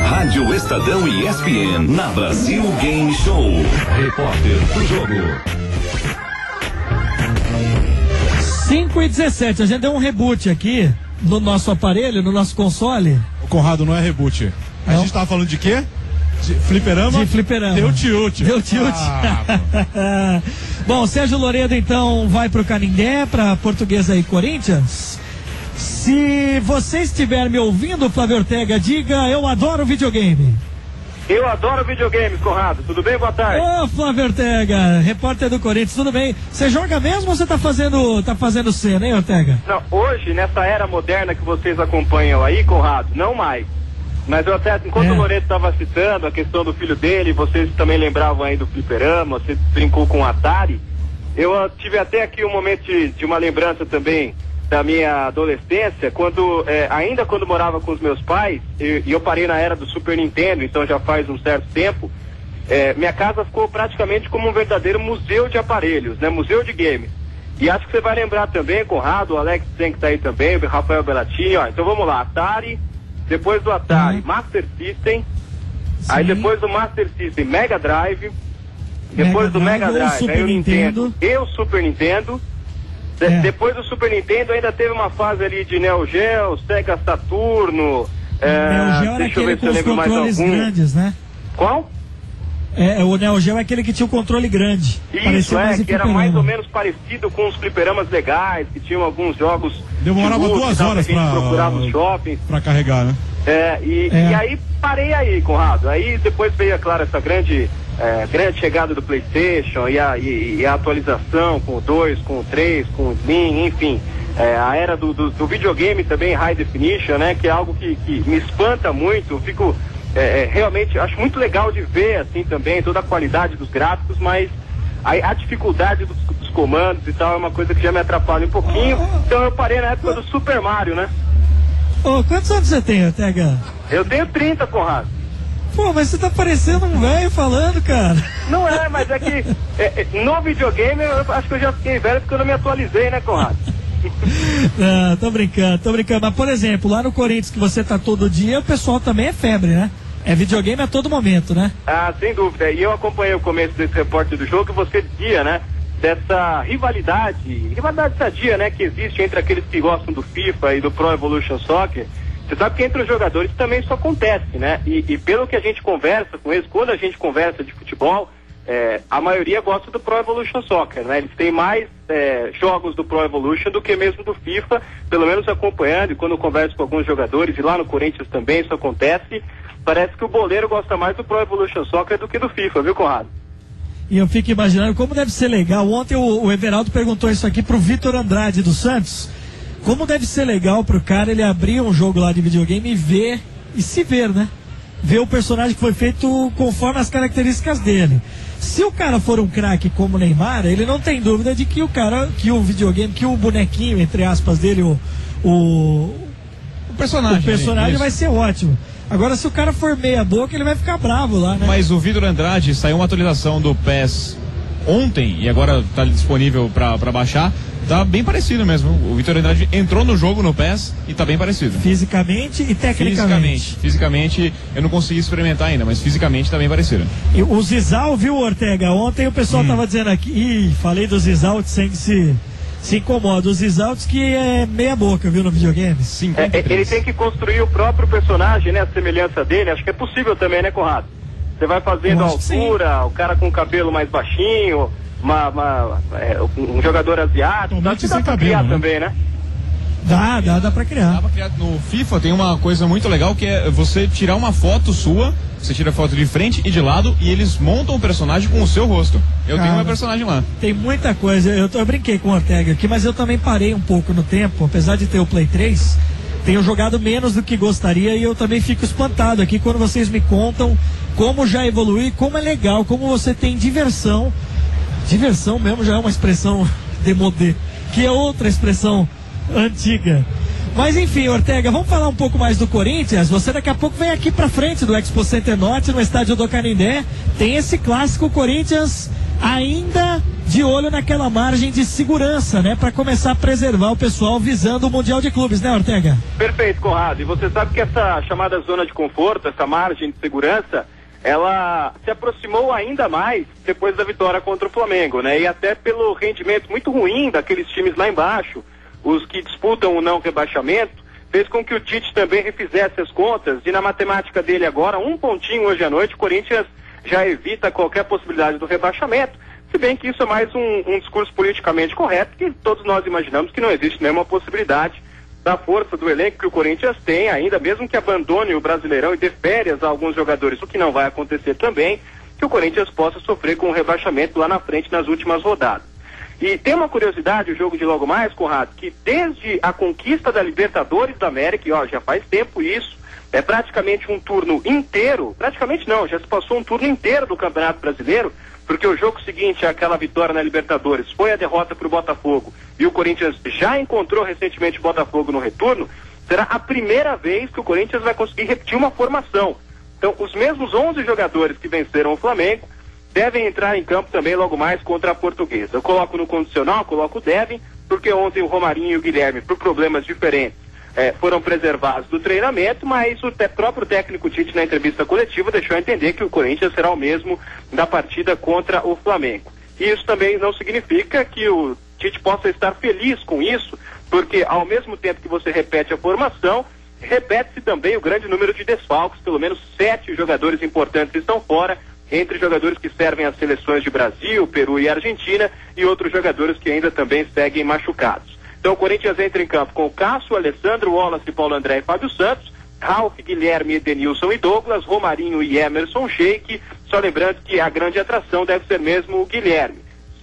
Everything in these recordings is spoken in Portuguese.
Rádio Estadão e ESPN na Brasil Game Show. Repórter do jogo. 5h17, a gente deu um reboot aqui no nosso aparelho, no nosso console. O Conrado, não é reboot. A gente tava falando de quê? De fliperama? De fliperama. Deu tilt. Deu tilt. Bom, Sérgio Loredo então vai pro Canindé, pra Portuguesa e Corinthians. Se você estiver me ouvindo, Flávio Ortega, diga: eu adoro videogame. Eu adoro videogames, Conrado. Tudo bem? Boa tarde. Ô, Flávio Ortega, repórter do Corinthians, tudo bem? Você joga mesmo ou você tá fazendo cena, hein, Ortega? Não, hoje, nessa era moderna que vocês acompanham aí, Conrado, não mais. Mas eu até, enquanto o Loreto estava citando a questão do filho dele, vocês também lembravam aí do fliperama, você brincou com o Atari, eu tive até aqui um momento de uma lembrança também da minha adolescência, ainda quando morava com os meus pais, e eu parei na era do Super Nintendo, então já faz um certo tempo, minha casa ficou praticamente como um verdadeiro museu de aparelhos, né, museu de games. E acho que você vai lembrar também, Conrado, o Alex Zen que tá aí também, o Rafael Bellatini, ó, então vamos lá, Atari, depois do Atari, Master System, aí depois do Master System, Mega Drive, depois do Mega Drive, aí o Nintendo e o Super Nintendo. Depois do Super Nintendo ainda teve uma fase ali de Neo Geo, Sega Saturno. Neo Geo era aquele com os controles grandes, né? Qual? O Neo Geo é aquele que tinha o controle grande. Isso, que era mais ou menos parecido com os fliperamas legais, que tinham alguns jogos. Demorava 2 horas pra procurar nos shoppings. Pra carregar, né? E aí parei aí, Conrado. Aí depois veio, é claro, essa grande chegada do PlayStation e a atualização com o 2, com o 3, com o Slim, enfim. A era do videogame também, High Definition, né? Que é algo que me espanta muito. Eu fico realmente, acho muito legal de ver assim também toda a qualidade dos gráficos, mas a dificuldade dos comandos e tal é uma coisa que já me atrapalha um pouquinho. Então eu parei na época do Super Mario, né? Quantos anos você tem, Ortega? Eu tenho 30, Conrado. Pô, mas você tá parecendo um velho falando, cara. Não mas é que no videogame eu acho que eu já fiquei velho porque eu não me atualizei, né, Conrado? Não, tô brincando. Mas, por exemplo, lá no Corinthians que você tá todo dia, o pessoal também é febre, né? É videogame a todo momento, né? Sem dúvida. E eu acompanhei o começo desse repórter do jogo e você dizia, né? Dessa rivalidade sadia, né? Que existe entre aqueles que gostam do FIFA e do Pro Evolution Soccer. Você sabe que entre os jogadores também isso acontece, né? E pelo que a gente conversa com eles, quando a gente conversa de futebol, a maioria gosta do Pro Evolution Soccer, né? Eles têm mais jogos do Pro Evolution do que mesmo do FIFA, pelo menos acompanhando, e quando eu converso com alguns jogadores, e lá no Corinthians também isso acontece, parece que o boleiro gosta mais do Pro Evolution Soccer do que do FIFA, viu, Conrado? E eu fico imaginando como deve ser legal. Ontem o Everaldo perguntou isso aqui pro Vitor Andrade do Santos. Como deve ser legal pro cara ele abrir um jogo lá de videogame e se ver, né? Ver o personagem que foi feito conforme as características dele. Se o cara for um craque como o Neymar, ele não tem dúvida de que o videogame, que o bonequinho, entre aspas, dele, o personagem vai ser ótimo. Agora, se o cara for meia boca, ele vai ficar bravo lá, né? Mas o Vitor Andrade, saiu uma atualização do PES ontem, e agora tá disponível pra baixar. Tá bem parecido mesmo. O Vitor Andrade entrou no jogo no PES e tá bem parecido. Fisicamente e tecnicamente. Fisicamente eu não consegui experimentar ainda, mas fisicamente tá bem parecido. E o Zizal, viu, Ortega? Ontem o pessoal tava dizendo aqui, falei do Zizal sem que se incomoda. O Zizal diz que é meia boca, viu, no videogame. Ele tem que construir o próprio personagem, né? A semelhança dele. Acho que é possível também, né, Conrado? Você vai fazendo a altura, o cara com o cabelo mais baixinho, um jogador asiático, dá pra criar também, né? Dá pra criar. Dá pra criar. No FIFA tem uma coisa muito legal que é você tirar uma foto sua, você tira a foto de frente e de lado e eles montam o personagem com o seu rosto. Eu tenho meu personagem lá. Tem muita coisa, eu brinquei com o Ortega aqui, mas eu também parei um pouco no tempo, apesar de ter o Play 3, tenho jogado menos do que gostaria e eu também fico espantado aqui quando vocês me contam como já evolui, como é legal, como você tem diversão. Diversão mesmo já é uma expressão demodé, que é outra expressão antiga. Mas enfim, Ortega, vamos falar um pouco mais do Corinthians. Você daqui a pouco vem aqui pra frente do Expo Center Norte, no estádio do Canindé. Tem esse clássico Corinthians ainda de olho naquela margem de segurança, né? Para começar a preservar o pessoal visando o Mundial de Clubes, né, Ortega? Perfeito, Conrado. E você sabe que essa chamada zona de conforto, essa margem de segurança, ela se aproximou ainda mais depois da vitória contra o Flamengo, né? E até pelo rendimento muito ruim daqueles times lá embaixo, os que disputam o não rebaixamento, fez com que o Tite também refizesse as contas, e na matemática dele agora, 1 pontinho hoje à noite, o Corinthians já evita qualquer possibilidade do rebaixamento, se bem que isso é mais um discurso politicamente correto, que todos nós imaginamos que não existe nenhuma possibilidade da força do elenco que o Corinthians tem, ainda mesmo que abandone o Brasileirão e dê férias a alguns jogadores, o que não vai acontecer também, que o Corinthians possa sofrer com o rebaixamento lá na frente nas últimas rodadas. E tem uma curiosidade, o jogo de logo mais, Conrado, que desde a conquista da Libertadores da América, e ó, já faz tempo isso, é praticamente um turno inteiro, praticamente não, já se passou um turno inteiro do Campeonato Brasileiro, porque o jogo seguinte àquela vitória na Libertadores foi a derrota para o Botafogo, e o Corinthians já encontrou recentemente o Botafogo no retorno, será a primeira vez que o Corinthians vai conseguir repetir uma formação. Então, os mesmos 11 jogadores que venceram o Flamengo devem entrar em campo também logo mais contra a Portuguesa. Eu coloco no condicional, coloco o devem, porque ontem o Romarinho e o Guilherme, por problemas diferentes, foram preservados do treinamento, mas o próprio técnico Tite, na entrevista coletiva, deixou a entender que o Corinthians será o mesmo da partida contra o Flamengo. E isso também não significa que o Tite possa estar feliz com isso, porque ao mesmo tempo que você repete a formação, repete-se também o grande número de desfalques, pelo menos 7 jogadores importantes estão fora, entre jogadores que servem às seleções de Brasil, Peru e Argentina, e outros jogadores que ainda também seguem machucados. Então o Corinthians entra em campo com Cássio, Alessandro, Wallace, Paulo André e Fábio Santos, Ralf, Guilherme, Edenilson e Douglas, Romarinho e Emerson Sheik, só lembrando que a grande atração deve ser mesmo o Guilherme.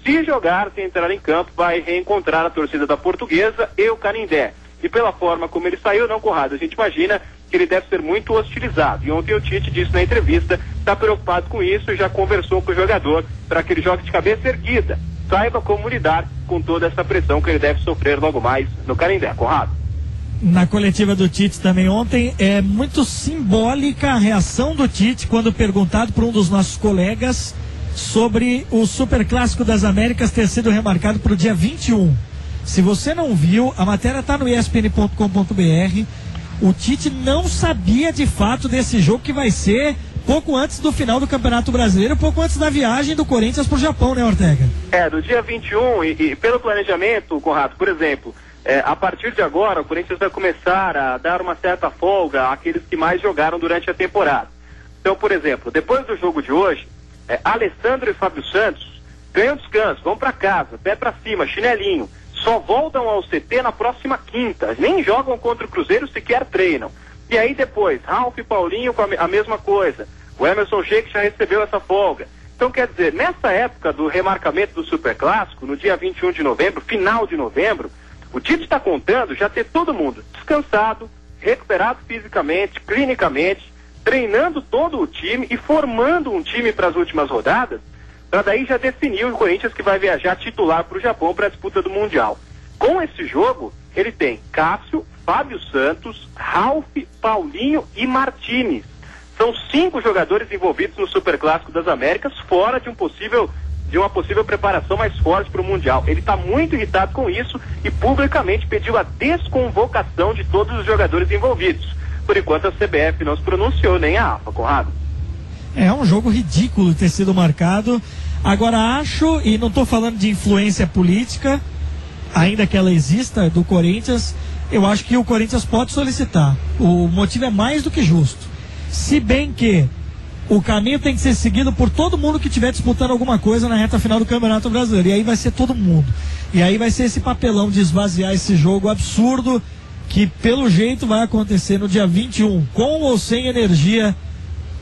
Se jogar, se entrar em campo, vai reencontrar a torcida da Portuguesa e o Canindé. E pela forma como ele saiu, não, Conrado, a gente imagina que ele deve ser muito hostilizado. E ontem o Tite disse na entrevista, está preocupado com isso e já conversou com o jogador para que ele jogue de cabeça erguida. Saiba como lidar com toda essa pressão que ele deve sofrer logo mais no Canindé, Conrado. Na coletiva do Tite também ontem, é muito simbólica a reação do Tite quando perguntado por um dos nossos colegas sobre o Superclássico das Américas ter sido remarcado para o dia 21. Se você não viu, a matéria está no espn.com.br. O Tite não sabia de fato desse jogo, que vai ser pouco antes do final do Campeonato Brasileiro, pouco antes da viagem do Corinthians para o Japão, né, Ortega? Do dia 21, e pelo planejamento, Conrado, por exemplo, a partir de agora o Corinthians vai começar a dar uma certa folga àqueles que mais jogaram durante a temporada. Então, por exemplo, depois do jogo de hoje, Alessandro e Fábio Santos ganham descanso, vão para casa, pé para cima, chinelinho, só voltam ao CT na próxima quinta, nem jogam contra o Cruzeiro, sequer treinam. E aí depois, Ralf e Paulinho com a mesma coisa. O Emerson Sheik já recebeu essa folga. Então, quer dizer, nessa época do remarcamento do Superclássico, no dia 21 de novembro, final de novembro, o Tite está contando já ter todo mundo descansado, recuperado fisicamente, clinicamente, treinando todo o time e formando um time para as últimas rodadas, para daí já definir o Corinthians que vai viajar titular para o Japão para a disputa do Mundial. Com esse jogo, ele tem Cássio, Fábio Santos, Ralf, Paulinho e Martínez. São 5 jogadores envolvidos no Superclássico das Américas, fora de uma possível preparação mais forte para o Mundial. Ele está muito irritado com isso e publicamente pediu a desconvocação de todos os jogadores envolvidos. Por enquanto a CBF não se pronunciou, nem a AFA, Conrado. É um jogo ridículo ter sido marcado. Agora acho, e não estou falando de influência política, ainda que ela exista, do Corinthians, eu acho que o Corinthians pode solicitar. O motivo é mais do que justo. Se bem que o caminho tem que ser seguido por todo mundo que estiver disputando alguma coisa na reta final do Campeonato Brasileiro. E aí vai ser todo mundo. E aí vai ser esse papelão de esvaziar esse jogo absurdo que pelo jeito vai acontecer no dia 21, com ou sem energia.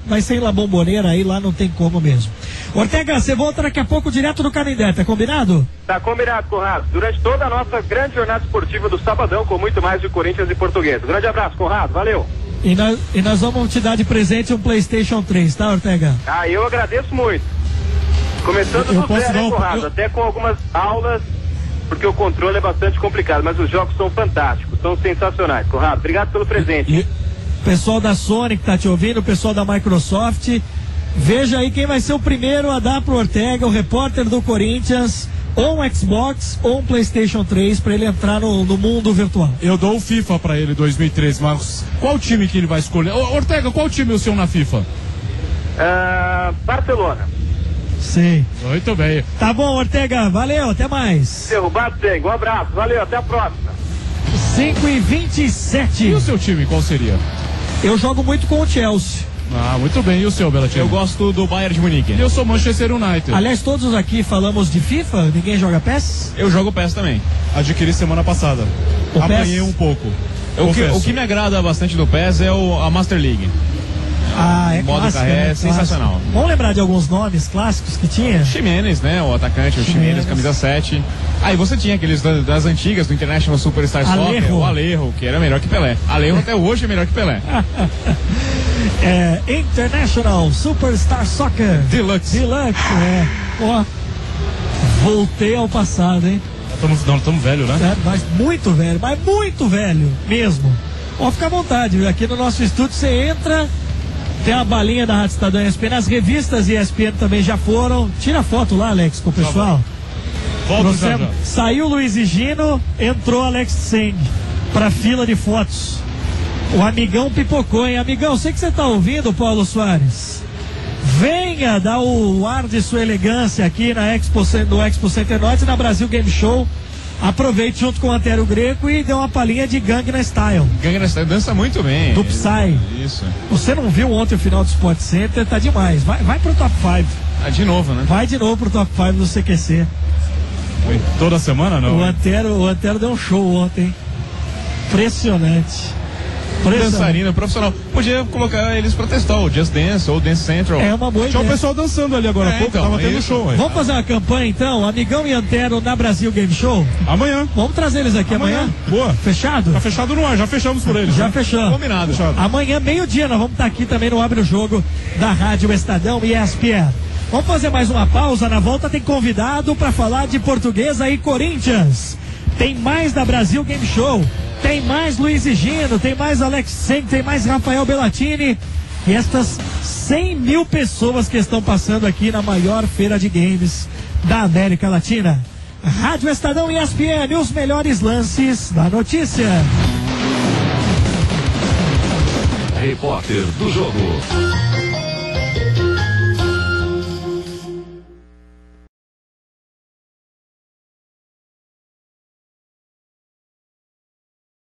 Mas sem La Bombonera, aí lá não tem como mesmo. Ortega, você volta daqui a pouco direto do Canindé, tá combinado? Tá combinado, Conrado. Durante toda a nossa grande jornada esportiva do sabadão, com muito mais de Corinthians e Portuguesa. Grande abraço, Conrado. Valeu. E nós vamos te dar de presente um PlayStation 3, tá, Ortega? Eu agradeço muito. Começando do zero, hein, Conrado? Até com algumas aulas, porque o controle é bastante complicado, mas os jogos são fantásticos, são sensacionais, Conrado. Obrigado pelo presente. Pessoal da Sony que tá te ouvindo, o pessoal da Microsoft, Veja aí quem vai ser o primeiro a dar pro Ortega, o repórter do Corinthians, ou um Xbox ou um PlayStation 3 para ele entrar no mundo virtual. Eu dou o FIFA pra ele 2013, mas qual time que ele vai escolher? Ortega, qual time é o seu na FIFA? Barcelona. Sei. Muito bem. Tá bom, Ortega, valeu, até mais. Derrubado tem, um abraço, valeu, até a próxima. 5h27. E o seu time, qual seria? Eu jogo muito com o Chelsea. Ah, muito bem. E o seu, Belatinho? Eu gosto do Bayern de Munique. Eu sou Manchester United. Aliás, todos aqui falamos de FIFA, ninguém joga PES? Eu jogo PES também. Adquiri semana passada. O Apanhei PES? um pouco. O que me agrada bastante do PES é a Master League. Ah, é modo clássico, carré, né? sensacional. Clássico. Vamos lembrar de alguns nomes clássicos que tinha? Ximenes, né? O atacante, o Ximenes, camisa 7. Aí você tinha aqueles das antigas, do International Superstar Soccer, o Alejo, que era melhor que Pelé. Alejo até hoje é melhor que Pelé. International Superstar Soccer Deluxe. Ó, voltei ao passado, hein? Estamos velho, né? Mas muito velho mesmo. Pode ficar à vontade, viu? Aqui no nosso estúdio você entra, tem a balinha da Rádio Estadão ESPN, as revistas ESPN também já foram. Tira foto lá, Alex, com o pessoal. Volta já. Saiu o Luiz e Gino, entrou Alex Seng pra fila de fotos. O amigão pipocou, hein? Amigão, sei que você tá ouvindo, Paulo Soares. Venha dar o ar de sua elegância aqui no Expo Center Norte, na Brasil Game Show. Aproveite junto com o Antero Greco e dê uma palhinha de Gangnam Style. Gangnam Style dança muito bem. Do Psy. Isso. Você não viu ontem o final do Sport Center? Tá demais. Vai pro top 5. Ah, de novo, né? Vai de novo pro top 5 do CQC. Toda semana, não? O Antero deu um show ontem. Impressionante. Dançarina profissional. Podia colocar eles pra testar o Just Dance ou Dance Central. É uma boa ideia. Tinha o pessoal dançando ali agora há pouco, então, tava tendo isso. show aí. Vamos fazer uma campanha então, Amigão e Antero na Brasil Game Show? Amanhã. Vamos trazer eles aqui amanhã? Boa. Fechado? Tá fechado no ar, já fechamos por eles. Já né? fechamos. Combinado. Fechado. Amanhã, meio-dia, nós vamos estar aqui também no Abre o Jogo da Rádio Estadão e ESPN. Vamos fazer mais uma pausa, na volta tem convidado para falar de Portuguesa e Corinthians. Tem mais da Brasil Game Show. Tem mais Luiz e Gino, tem mais Alex Seng, tem mais Rafael Bellatini. E estas 100 mil pessoas que estão passando aqui na maior feira de games da América Latina. Rádio Estadão e ESPN, os melhores lances da notícia. Repórter do jogo.